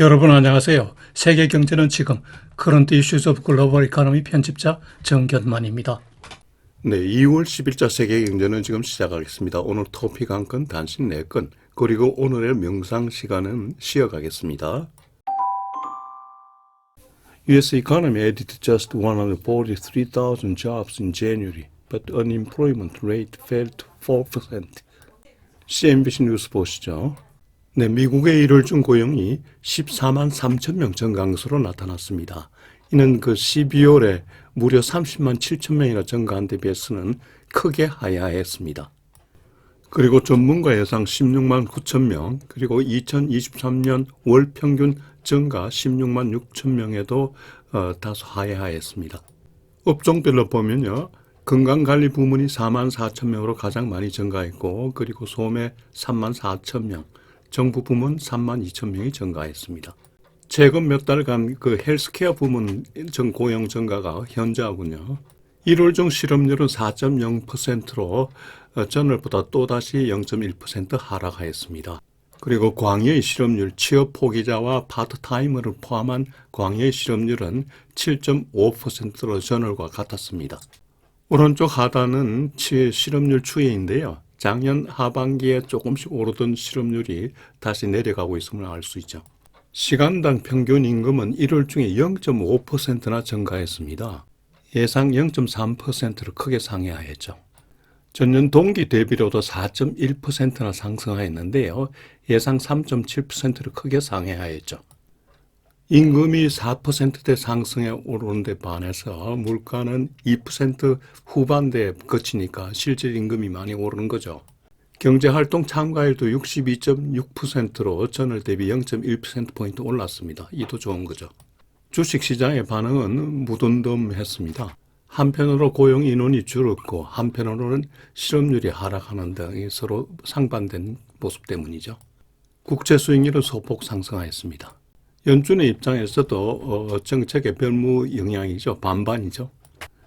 여러분 안녕하세요. 세계 경제는 지금 커런트 이슈즈 오브 글로벌 이코노미 편집자 정견만입니다. 네, 2월 10일자 세계경제는 지금 시작하겠습니다. 오늘 토픽 한 건, 단신 4건, 그리고 오늘의 명상 시간은 쉬어가겠습니다. US economy added just 143,000 jobs in January, but unemployment rate fell to 4%. CNBC 뉴스 보시죠. 네, 미국의 1월 중 고용이 14만 3천 명 증가한 것으로 나타났습니다. 이는 그 12월에 무려 30만 7천 명이나 증가한 데 비해서는 크게 하야했습니다. 그리고 전문가 예상 16만 9천 명, 그리고 2023년 월 평균 증가 16만 6천 명에도 다소 하야했습니다. 업종별로 보면요. 건강관리 부문이 4만 4천 명으로 가장 많이 증가했고, 그리고 소매 3만 4천 명, 정부 부문 3만 2천 명이 증가했습니다. 최근 몇 달간 그 헬스케어 부문 고용 증가가 현저하군요. 1월 중 실업률은 4.0%로 전월보다 또다시 0.1% 하락하였습니다. 그리고 광의의 실업률, 취업 포기자와 파트타이머를 포함한 광의의 실업률은 7.5%로 전월과 같았습니다. 오른쪽 하단은 실업률 추이인데요. 작년 하반기에 조금씩 오르던 실업률이 다시 내려가고 있음을 알 수 있죠. 시간당 평균 임금은 1월 중에 0.5%나 증가했습니다. 예상 0.3%로 크게 상회하였죠. 전년 동기 대비로도 4.1%나 상승하였는데요. 예상 3.7%로 크게 상회하였죠. 임금이 4%대 상승에 오르는 데 반해서 물가는 2% 후반대에 그치니까 실질 임금이 많이 오르는 거죠. 경제활동 참가율도 62.6%로 전월 대비 0.1%포인트 올랐습니다. 이도 좋은 거죠. 주식시장의 반응은 무덤덤했습니다. 한편으로 고용 인원이 줄었고 한편으로는 실업률이 하락하는 등이 서로 상반된 모습 때문이죠. 국채 수익률은 소폭 상승하였습니다. 연준의 입장에서도 정책의 별무 영향이죠. 반반이죠.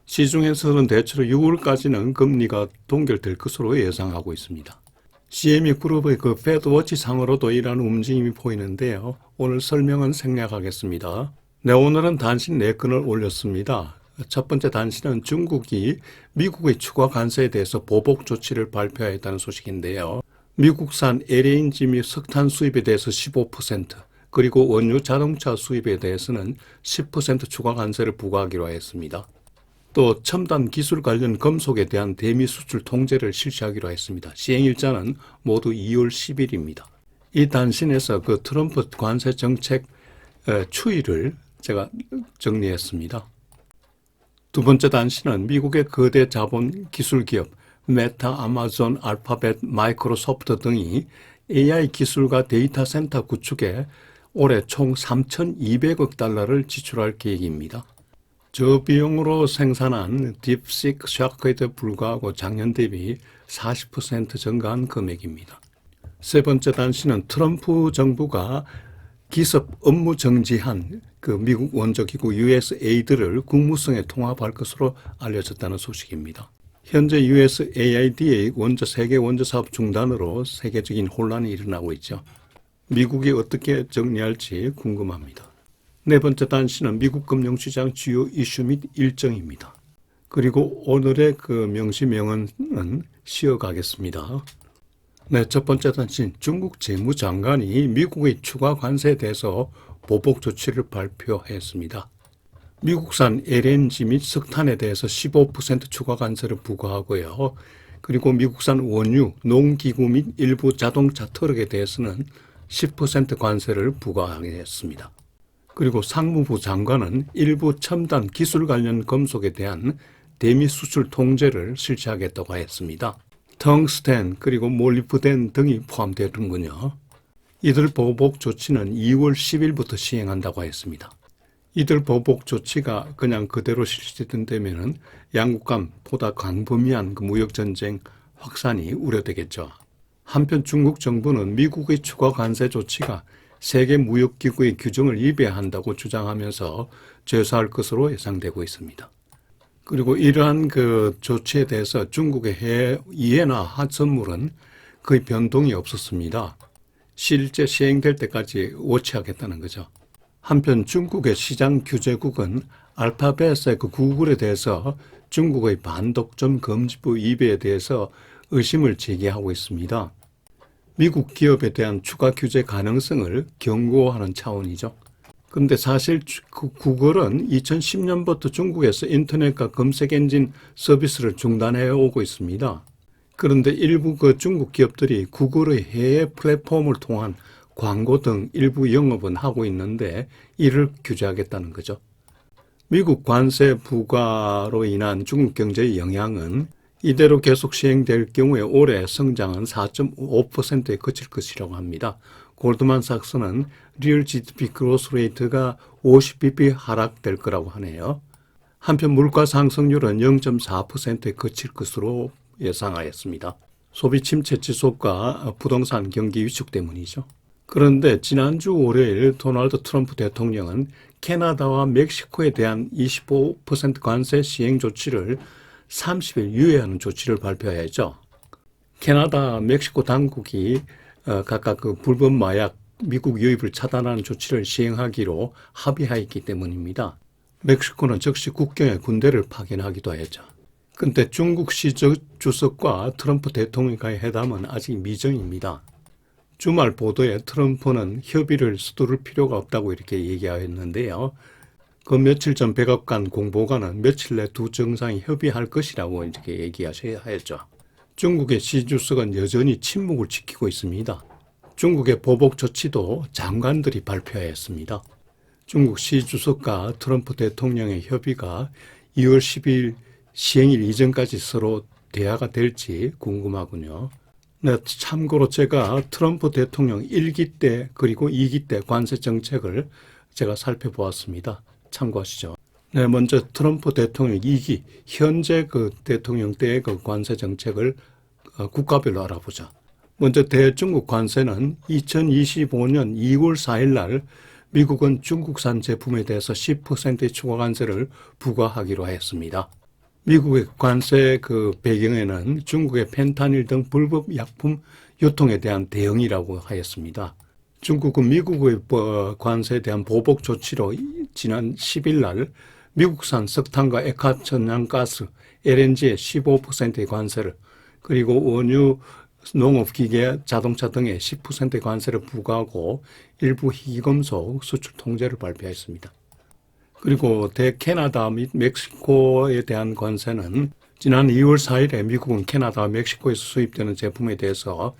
시중에서는 대체로 6월까지는 금리가 동결될 것으로 예상하고 있습니다. CME 그룹의 그 패드워치 상으로도 이러한 움직임이 보이는데요. 오늘 설명은 생략하겠습니다. 네, 오늘은 단신 4건을 올렸습니다. 첫 번째 단신은 중국이 미국의 추가 관세에 대해서 보복 조치를 발표했다는 소식인데요. 미국산 LNG 및 석탄 수입에 대해서 15%, 그리고 원유 자동차 수입에 대해서는 10% 추가 관세를 부과하기로 했습니다. 또 첨단 기술 관련 금속에 대한 대미 수출 통제를 실시하기로 했습니다. 시행일자는 모두 2월 10일입니다. 이 단신에서 그 트럼프 관세 정책 추이를 제가 정리했습니다. 두 번째 단신은 미국의 거대 자본 기술 기업 메타, 아마존, 알파벳, 마이크로소프트 등이 AI 기술과 데이터 센터 구축에 올해 총 3,200억 달러를 지출할 계획입니다. 저비용으로 생산한 딥시크 샤크에도 불구하고 작년 대비 40% 증가한 금액입니다. 세 번째 단신은 트럼프 정부가 기습 업무 정지한 그 미국 원조기구 USAID를 국무성에 통합할 것으로 알려졌다는 소식입니다. 현재 USAID의 세계 원조 사업 중단으로 세계적인 혼란이 일어나고 있죠. 미국이 어떻게 정리할지 궁금합니다. 네 번째 단신은 미국 금융시장 주요 이슈 및 일정입니다. 그리고 오늘의 그 명시명언은 쉬어가겠습니다. 네, 첫 번째 단신, 중국 재무장관이 미국의 추가 관세에 대해서 보복 조치를 발표했습니다. 미국산 LNG 및 석탄에 대해서 15% 추가 관세를 부과하고요. 그리고 미국산 원유, 농기구 및 일부 자동차 트럭에 대해서는 10% 관세를 부과하겠습니다. 그리고 상무부 장관은 일부 첨단 기술 관련 금속에 대한 대미 수출 통제를 실시하겠다고 했습니다. 텅스텐 그리고 몰리브덴 등이 포함되는군요. 이들 보복 조치는 2월 10일부터 시행한다고 했습니다. 이들 보복 조치가 그냥 그대로 실시된다면 양국 간 보다 광범위한 그 무역전쟁 확산이 우려되겠죠. 한편 중국 정부는 미국의 추가 관세 조치가 세계무역기구의 규정을 위배한다고 주장하면서 제소할 것으로 예상되고 있습니다. 그리고 이러한 그 조치에 대해서 중국의 해외 이해나 하천물은 거의 변동이 없었습니다. 실제 시행될 때까지 워치하겠다는 거죠. 한편 중국의 시장 규제국은 알파벳의 그 구글에 대해서 중국의 반독점 금지법 위배에 대해서 의심을 제기하고 있습니다. 미국 기업에 대한 추가 규제 가능성을 경고하는 차원이죠. 그런데 사실 구글은 2010년부터 중국에서 인터넷과 검색 엔진 서비스를 중단해 오고 있습니다. 그런데 일부 그 중국 기업들이 구글의 해외 플랫폼을 통한 광고 등 일부 영업은 하고 있는데 이를 규제하겠다는 거죠. 미국 관세 부과로 인한 중국 경제의 영향은 이대로 계속 시행될 경우에 올해 성장은 4.5%에 그칠 것이라고 합니다. 골드만삭스는 리얼 GDP 그로스 레이트가 50bp 하락될 거라고 하네요. 한편 물가 상승률은 0.4%에 그칠 것으로 예상하였습니다. 소비 침체 지속과 부동산 경기 위축 때문이죠. 그런데 지난주 월요일 도널드 트럼프 대통령은 캐나다와 멕시코에 대한 25% 관세 시행 조치를 30일 유예하는 조치를 발표했죠. 캐나다, 멕시코 당국이 각각 그 불법 마약 미국 유입을 차단하는 조치를 시행하기로 합의하였기 때문입니다. 멕시코는 즉시 국경에 군대를 파견하기도 했죠. 그런데 중국 시 주석과 트럼프 대통령과의 회담은 아직 미정입니다. 주말 보도에 트럼프는 협의를 서두를 필요가 없다고 이렇게 얘기하였는데요. 그 며칠 전 백악관 공보관은 며칠 내 두 정상이 협의할 것이라고 이렇게 얘기하셔야 했죠. 중국의 시 주석은 여전히 침묵을 지키고 있습니다. 중국의 보복 조치도 장관들이 발표했습니다. 중국 시 주석과 트럼프 대통령의 협의가 2월 10일 시행일 이전까지 서로 대화가 될지 궁금하군요. 네, 참고로 제가 트럼프 대통령 1기 때 그리고 2기 때 관세 정책을 제가 살펴보았습니다. 참고하시죠. 네, 먼저 트럼프 대통령 2기 현재 그 대통령 때의 그 관세 정책을 국가별로 알아보자. 먼저 대중국 관세는 2025년 2월 4일 날 미국은 중국산 제품에 대해서 10%의 추가 관세를 부과하기로 했습니다. 미국의 관세 그 배경에는 중국의 펜타닐 등 불법 약품 유통에 대한 대응이라고 하였습니다. 중국은 미국의 관세에 대한 보복 조치로 지난 10일 날 미국산 석탄과 액화천연가스, LNG에 15%의 관세를 그리고 원유, 농업기계, 자동차 등에 10%의 관세를 부과하고 일부 희귀금속 수출 통제를 발표했습니다. 그리고 대캐나다 및 멕시코에 대한 관세는 지난 2월 4일에 미국은 캐나다와 멕시코에서 수입되는 제품에 대해서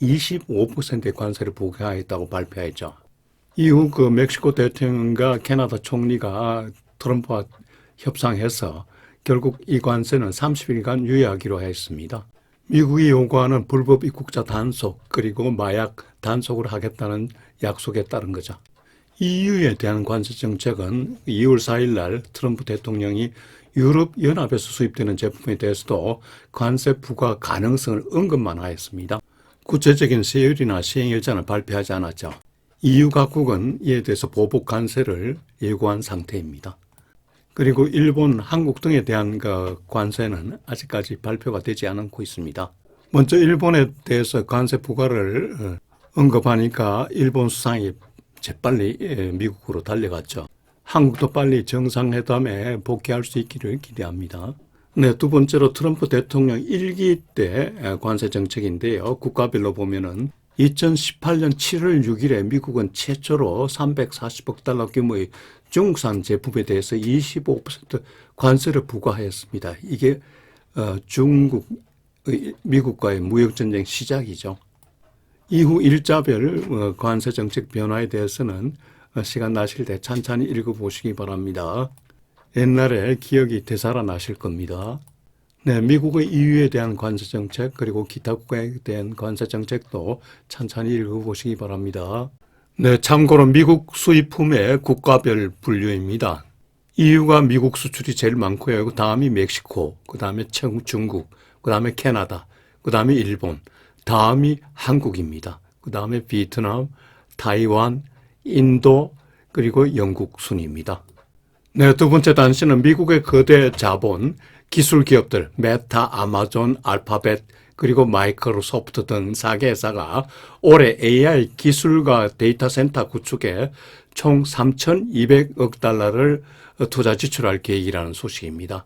25%의 관세를 부과했다고 발표했죠. 이후 그 멕시코 대통령과 캐나다 총리가 트럼프와 협상해서 결국 이 관세는 30일간 유예하기로 했습니다. 미국이 요구하는 불법 입국자 단속 그리고 마약 단속을 하겠다는 약속에 따른 거죠. EU에 대한 관세 정책은 2월 4일 날 트럼프 대통령이 유럽연합에서 수입되는 제품에 대해서도 관세 부과 가능성을 언급만 하였습니다. 구체적인 세율이나 시행일자는 발표하지 않았죠. EU 각국은 이에 대해서 보복 관세를 예고한 상태입니다. 그리고 일본, 한국 등에 대한 그 관세는 아직까지 발표가 되지 않고 있습니다. 먼저 일본에 대해서 관세 부과를 언급하니까 일본 수상이 재빨리 미국으로 달려갔죠. 한국도 빨리 정상회담에 복귀할 수 있기를 기대합니다. 네, 두 번째로 트럼프 대통령 1기 때 관세 정책인데요. 국가별로 보면은 2018년 7월 6일에 미국은 최초로 340억 달러 규모의 중국산 제품에 대해서 25% 관세를 부과하였습니다. 이게 미국과의 무역전쟁 시작이죠. 이후 일자별 관세 정책 변화에 대해서는 시간 나실 때 찬찬히 읽어보시기 바랍니다. 옛날에 기억이 되살아나실 겁니다. 네, 미국의 EU에 대한 관세 정책 그리고 기타 국가에 대한 관세 정책도 찬찬히 읽어보시기 바랍니다. 네, 참고로 미국 수입품의 국가별 분류입니다. EU가 미국 수출이 제일 많고요. 그 다음이 멕시코, 그 다음에 중국, 그 다음에 캐나다, 그 다음에 일본, 다음이 한국입니다. 그 다음에 베트남, 타이완, 인도, 그리고 영국 순입니다. 네, 두 번째 단시는 미국의 거대 자본, 기술 기업들, 메타, 아마존, 알파벳, 그리고 마이크로소프트 등 4개 회사가 올해 AI 기술과 데이터 센터 구축에 총 3,200억 달러를 투자 지출할 계획이라는 소식입니다.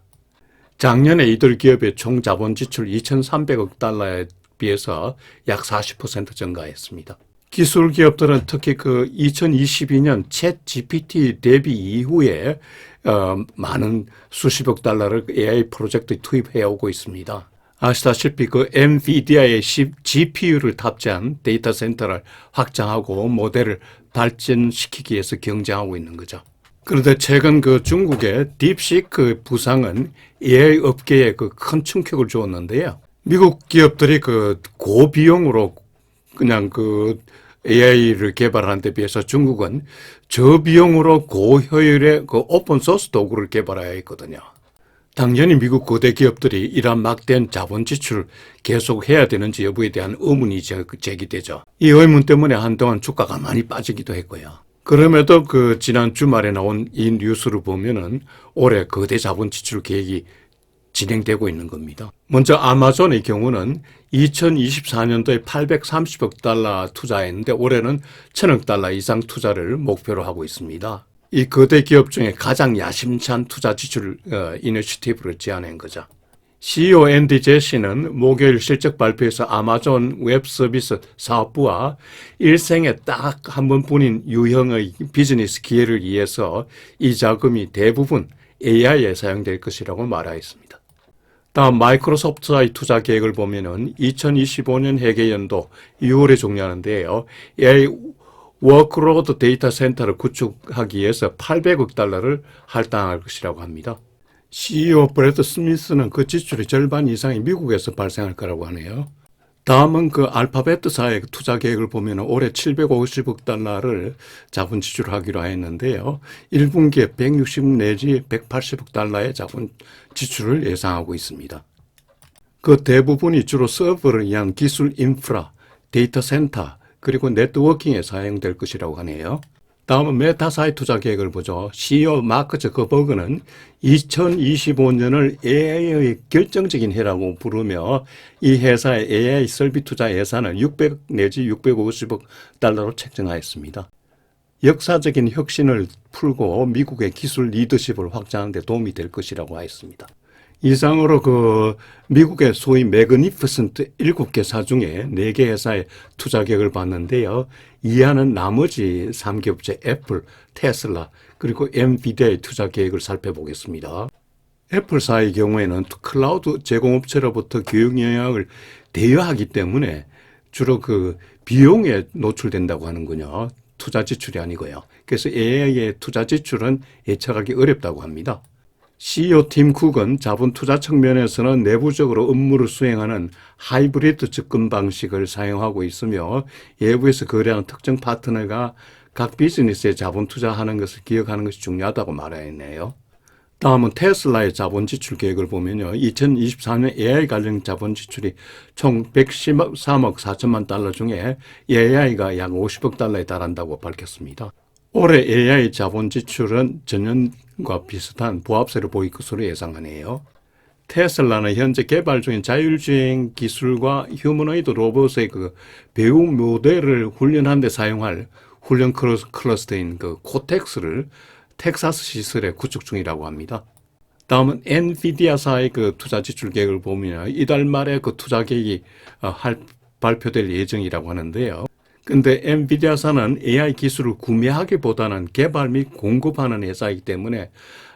작년에 이들 기업의 총 자본 지출 2,300억 달러에 비해서 약 40% 증가했습니다. 기술 기업들은 특히 그 2022년 챗 GPT 데뷔 이후에 많은 수십억 달러를 AI 프로젝트에 투입해 오고 있습니다. 아시다시피 그 엔비디아의 GPU를 탑재한 데이터 센터를 확장하고 모델을 발전시키기 위해서 경쟁하고 있는 거죠. 그런데 최근 그 중국의 딥시크 부상은 AI 업계에 그 큰 충격을 주었는데요. 미국 기업들이 그 고비용으로 그냥 그 AI를 개발하는 데 비해서 중국은 저비용으로 고효율의 그 오픈소스 도구를 개발해야 했거든요. 당연히 미국 거대 기업들이 이러한 막대한 자본 지출을 계속해야 되는지 여부에 대한 의문이 제기되죠. 이 의문 때문에 한동안 주가가 많이 빠지기도 했고요. 그럼에도 그 지난 주말에 나온 이 뉴스를 보면은 올해 거대 자본 지출 계획이 진행되고 있는 겁니다. 먼저 아마존의 경우는 2024년도에 830억 달러 투자했는데 올해는 1,000억 달러 이상 투자를 목표로 하고 있습니다. 이 거대 기업 중에 가장 야심찬 투자 지출 이니셔티브를 제안한 거죠. CEO 앤디 제시는 목요일 실적 발표에서 아마존 웹 서비스 사업부와 일생에 딱 한 번뿐인 유형의 비즈니스 기회를 위해서 이 자금이 대부분 AI에 사용될 것이라고 말하였습니다. 다음 마이크로소프트의 투자 계획을 보면은 2025년 회계연도 6월에 종료하는데요. AI 워크로드 데이터 센터를 구축하기 위해서 800억 달러를 할당할 것이라고 합니다. CEO 브래드 스미스는 그 지출의 절반 이상이 미국에서 발생할 거라고 하네요. 다음은 그 알파벳사의 투자 계획을 보면 올해 750억 달러를 자본 지출하기로 했는데요. 1분기에 160 내지 180억 달러의 자본 지출을 예상하고 있습니다. 그 대부분이 주로 서버를 위한 기술 인프라, 데이터 센터, 그리고 네트워킹에 사용될 것이라고 하네요. 다음은 메타사의 투자 계획을 보죠. CEO 마크 저커버그는 2025년을 AI의 결정적인 해라고 부르며 이 회사의 AI 설비 투자 예산을 600 내지 650억 달러로 책정하였습니다. 역사적인 혁신을 풀고 미국의 기술 리더십을 확장하는 데 도움이 될 것이라고 하였습니다. 이상으로 그 미국의 소위 매그니피센트 7개사 중에 4개 회사의 투자 계획을 봤는데요. 이하는 나머지 3개업체 애플, 테슬라, 그리고 엔비디아의 투자 계획을 살펴보겠습니다. 애플사의 경우에는 클라우드 제공업체로부터 교육 영향을 대여하기 때문에 주로 그 비용에 노출된다고 하는군요. 투자 지출이 아니고요. 그래서 AI의 투자 지출은 예측하기 어렵다고 합니다. CEO 팀 쿡은 자본 투자 측면에서는 내부적으로 업무를 수행하는 하이브리드 접근 방식을 사용하고 있으며 외부에서 거래하는 특정 파트너가 각 비즈니스에 자본 투자하는 것을 기억하는 것이 중요하다고 말했네요. 다음은 테슬라의 자본 지출 계획을 보면요. 2024년 AI 관련 자본 지출이 총 113억 4천만 달러 중에 AI가 약 50억 달러에 달한다고 밝혔습니다. 올해 AI 자본 지출은 전년과 비슷한 부합세를 보일 것으로 예상하네요. 테슬라는 현재 개발 중인 자율주행 기술과 휴머노이드 로봇의 그 배움 모델을 훈련하는 데 사용할 훈련 클러스터인 그 코텍스를 텍사스 시설에 구축 중이라고 합니다. 다음은 엔비디아사의 그 투자 지출 계획을 보면 이달 말에 그 투자 계획이 발표될 예정이라고 하는데요. 근데 엔비디아사는 AI 기술을 구매하기보다는 개발 및 공급하는 회사이기 때문에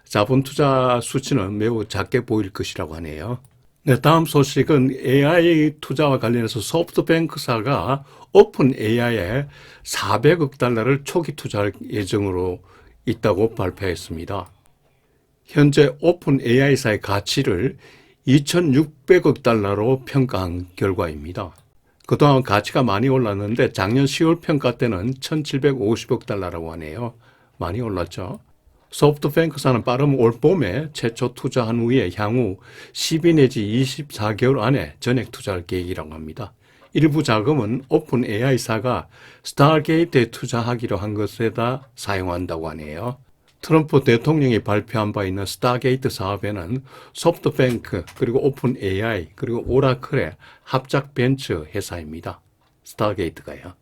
자본 투자 수치는 매우 작게 보일 것이라고 하네요. 네, 다음 소식은 AI 투자와 관련해서 소프트뱅크사가 오픈 AI에 400억 달러를 초기 투자할 예정으로 있다고 발표했습니다. 현재 오픈 AI사의 가치를 2,600억 달러로 평가한 결과입니다. 그동안 가치가 많이 올랐는데 작년 10월 평가 때는 1,750억 달러라고 하네요. 많이 올랐죠. 소프트뱅크사는 빠르면 올 봄에 최초 투자한 후에 향후 12 내지 24개월 안에 전액 투자할 계획이라고 합니다. 일부 자금은 오픈 AI사가 스타게이트에 투자하기로 한 것에다 사용한다고 하네요. 트럼프 대통령이 발표한 바 있는 스타게이트 사업에는 소프트뱅크 그리고 오픈 AI 그리고 오라클의 합작 벤처 회사입니다. 스타게이트가요.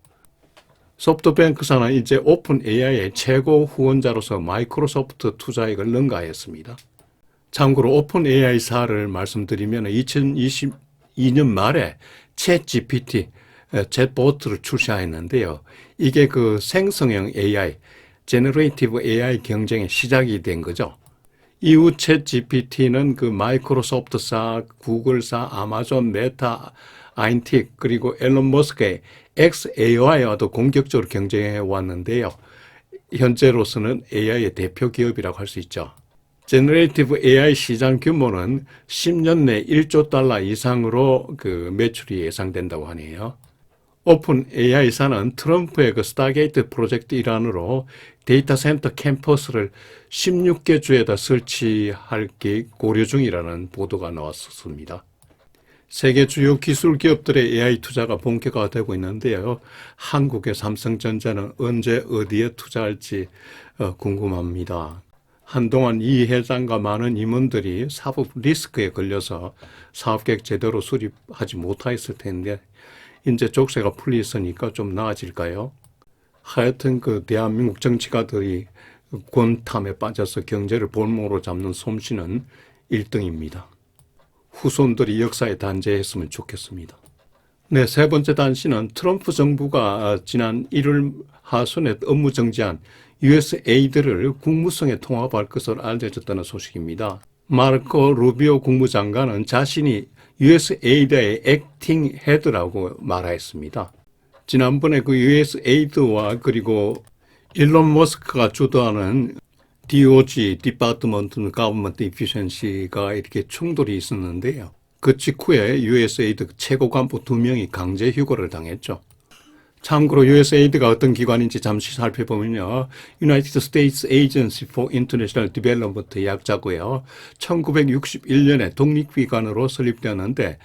소프트뱅크사는 이제 오픈 AI의 최고 후원자로서 마이크로소프트 투자액을 능가했습니다. 참고로 오픈 AI사를 말씀드리면 2022년 말에 챗 GPT, 챗보트를 출시했는데요. 이게 그 생성형 AI, 제너레이티브 AI 경쟁의 시작이 된 거죠. 이후 챗 GPT는 그 마이크로소프트사, 구글사, 아마존, 메타, 아인틱 그리고 앨런 머스크의 xAI와도 공격적으로 경쟁해 왔는데요. 현재로서는 AI의 대표 기업이라고 할 수 있죠. 제너레이티브 AI 시장 규모는 10년 내 1조 달러 이상으로 그 매출이 예상된다고 하네요. 오픈 AI사는 트럼프의 그 스타게이트 프로젝트 일환으로 데이터 센터 캠퍼스를 16개 주에다 설치할 고려 중이라는 보도가 나왔었습니다. 세계 주요 기술 기업들의 AI 투자가 본격화되고 있는데요. 한국의 삼성전자는 언제 어디에 투자할지 궁금합니다. 한동안 이 회장과 많은 임원들이 사법 리스크에 걸려서 사업계획 제대로 수립하지 못했을 텐데 이제 족쇄가 풀렸으니까 좀 나아질까요? 하여튼 그 대한민국 정치가들이 권탐에 빠져서 경제를 볼모로 잡는 솜씨는 1등입니다. 후손들이 역사에 단죄했으면 좋겠습니다. 네, 세 번째 단시는 트럼프 정부가 지난 1월 하순에 업무 정지한 USAID를 국무성에 통합할 것으로 알려졌다는 소식입니다. 마르코 루비오 국무장관은 자신이 USAID의 액팅 헤드라고 말했습니다. 지난번에 그 USAID와 그리고 일론 머스크가 주도하는 DOG, Department of Government Efficiency가 이렇게 충돌이 있었는데요. 그 직후에 USAID 최고 간부 2명이 강제 휴거를 당했죠. 참고로 USAID가 어떤 기관인지 잠시 살펴보면요. United States Agency for International Development 약자고요. 1961년에 독립기관으로 설립되었는데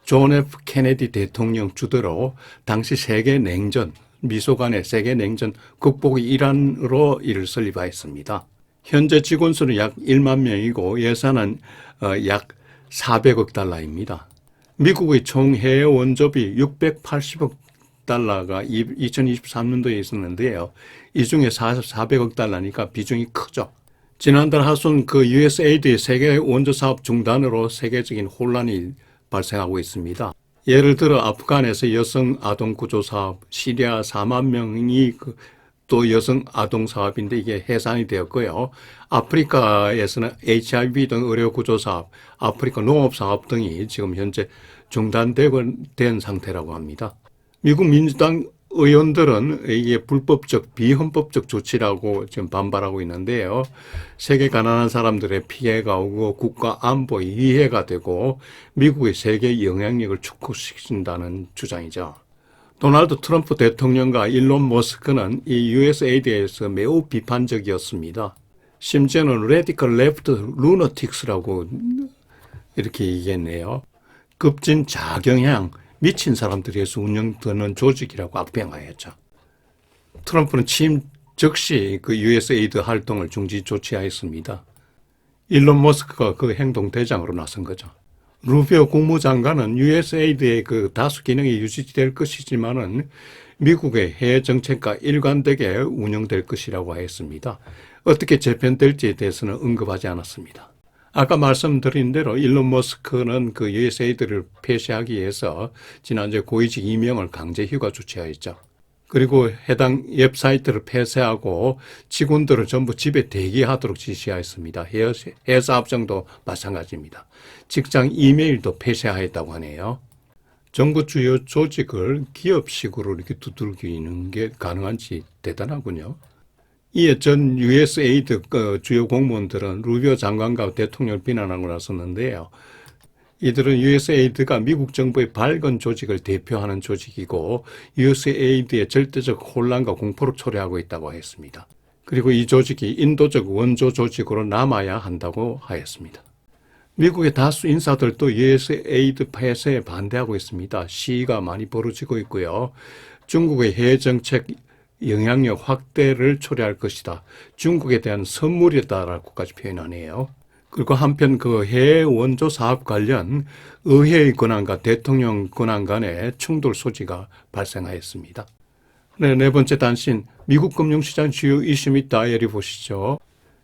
존 F 케네디 대통령 주도로 당시 세계냉전, 미소 간의 세계냉전 극복의 일환으로 이를 설립하였습니다. 현재 직원 수는 약 1만 명이고 예산은 약 400억 달러입니다. 미국의 총 해외 원조비 680억 달러가 2023년도에 있었는데요. 이 중에 400억 달러니까 비중이 크죠. 지난달 하순 그 USAID의 세계 원조 사업 중단으로 세계적인 혼란이 발생하고 있습니다. 예를 들어 아프간에서 여성 아동 구조 사업, 시리아 4만 명이 또 여성 아동 사업인데 이게 해산이 되었고요. 아프리카에서는 HIV 등 의료 구조 사업, 아프리카 농업 사업 등이 지금 현재 중단된 상태라고 합니다. 미국 민주당 의원들은 이게 불법적, 비헌법적 조치라고 지금 반발하고 있는데요. 세계 가난한 사람들의 피해가 오고 국가 안보에 위해가 되고 미국의 세계 영향력을 축소시킨다는 주장이죠. 도널드 트럼프 대통령과 일론 머스크는 이 USAID에서 매우 비판적이었습니다. 심지어는 레디컬 레프트 루너틱스라고 이렇게 얘기했네요. 급진 자경향, 미친 사람들에서 운영되는 조직이라고 악평하였죠. 트럼프는 취임 즉시 그 USAID 활동을 중지 조치하였습니다. 일론 머스크가 그 행동 대장으로 나선 거죠. 루비오 국무장관은 USAID의 그 다수 기능이 유지될 것이지만은 미국의 해외 정책과 일관되게 운영될 것이라고 하였습니다. 어떻게 재편될지에 대해서는 언급하지 않았습니다. 아까 말씀드린 대로 일론 머스크는 그 USAID를 폐쇄하기 위해서 지난주에 고위직 2명을 강제 휴가 조치하였죠. 그리고 해당 웹사이트를 폐쇄하고 직원들을 전부 집에 대기하도록 지시하였습니다. 회사업장도 마찬가지입니다. 직장 이메일도 폐쇄하였다고 하네요. 정부 주요 조직을 기업식으로 이렇게 두들기는 게 가능한지 대단하군요. 이에 전 USAID 주요 공무원들은 루비오 장관과 대통령을 비난하고 나섰는데요. 이들은 USAID가 미국 정부의 밝은 조직을 대표하는 조직이고 USAID의 절대적 혼란과 공포를 초래하고 있다고 했습니다. 그리고 이 조직이 인도적 원조 조직으로 남아야 한다고 하였습니다. 미국의 다수 인사들도 USAID 폐쇄에 반대하고 있습니다. 시위가 많이 벌어지고 있고요. 중국의 해외 정책 영향력 확대를 초래할 것이다. 중국에 대한 선물이다라고까지 표현하네요. 그리고 한편 그 해외 원조 사업 관련 의회의 권한과 대통령 권한 간의 충돌 소지가 발생하였습니다. 네 번째 단신, 미국 금융시장 주요 이슈 및 다이어리 보시죠.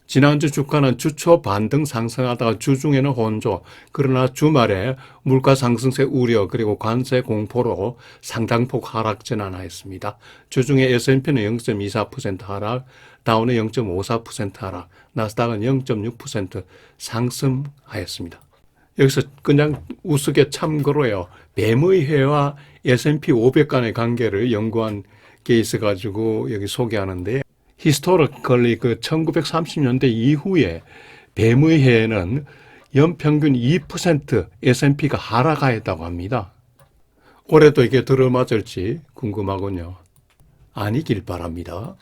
지난주 주가는 주초 반등 상승하다가 주중에는 혼조, 그러나 주말에 물가 상승세 우려 그리고 관세 공포로 상당폭 하락 전환하였습니다. 주중에 S&P는 0.24% 하락, 다우는 0.54% 하락, 나스닥은 0.6% 상승하였습니다. 여기서 그냥 우스개 참고로요. 뱀의회와 S&P 500 간의 관계를 연구한 게 있어가지고 여기 소개하는데 히스토리컬리 그 1930년대 이후에 뱀의회에는 연평균 2% S&P가 하락하였다고 합니다. 올해도 이게 들어맞을지 궁금하군요. 아니길 바랍니다.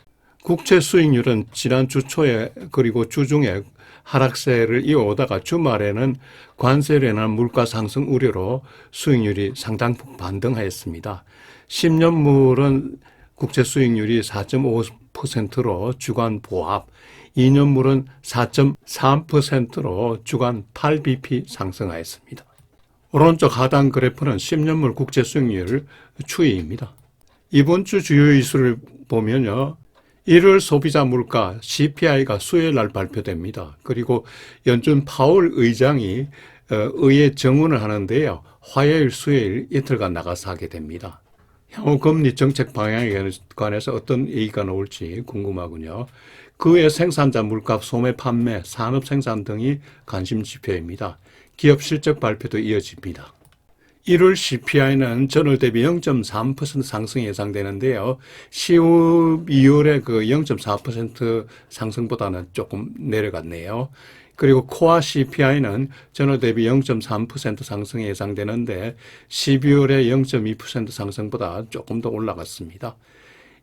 국채 수익률은 지난 주 초에 그리고 주중에 하락세를 이어오다가 주말에는 관세로 인한 물가 상승 우려로 수익률이 상당폭 반등하였습니다. 10년물은 국채 수익률이 4.5%로 주간 보합, 2년물은 4.3%로 주간 8bp 상승하였습니다. 오른쪽 하단 그래프는 10년물 국채 수익률 추이입니다. 이번 주 주요 이슈를 보면요. 1월 소비자 물가 CPI가 수요일 날 발표됩니다. 그리고 연준 파월 의장이 의회 정원을 하는데요. 화요일, 수요일 이틀간 나가서 하게 됩니다. 향후 금리 정책 방향에 관해서 어떤 얘기가 나올지 궁금하군요. 그 외 생산자 물가, 소매 판매, 산업 생산 등이 관심 지표입니다. 기업 실적 발표도 이어집니다. 1월 CPI는 전월 대비 0.3% 상승이 예상되는데요. 12월에 그 0.4% 상승보다는 조금 내려갔네요. 그리고 코어 CPI는 전월 대비 0.3% 상승이 예상되는데 12월에 0.2% 상승보다 조금 더 올라갔습니다.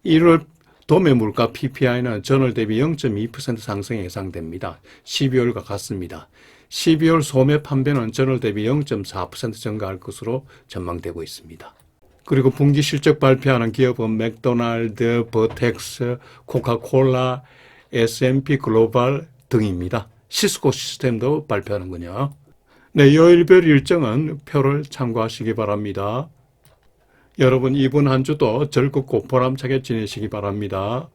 1월 도매 물가 PPI는 전월 대비 0.2% 상승이 예상됩니다. 12월과 같습니다. 12월 소매 판매는 전월 대비 0.4% 증가할 것으로 전망되고 있습니다. 그리고 분기 실적 발표하는 기업은 맥도날드, 버텍스, 코카콜라, S&P 글로벌 등입니다. 시스코 시스템도 발표하는군요. 네, 요일별 일정은 표를 참고하시기 바랍니다. 여러분 이번 한 주도 즐겁고 보람차게 지내시기 바랍니다.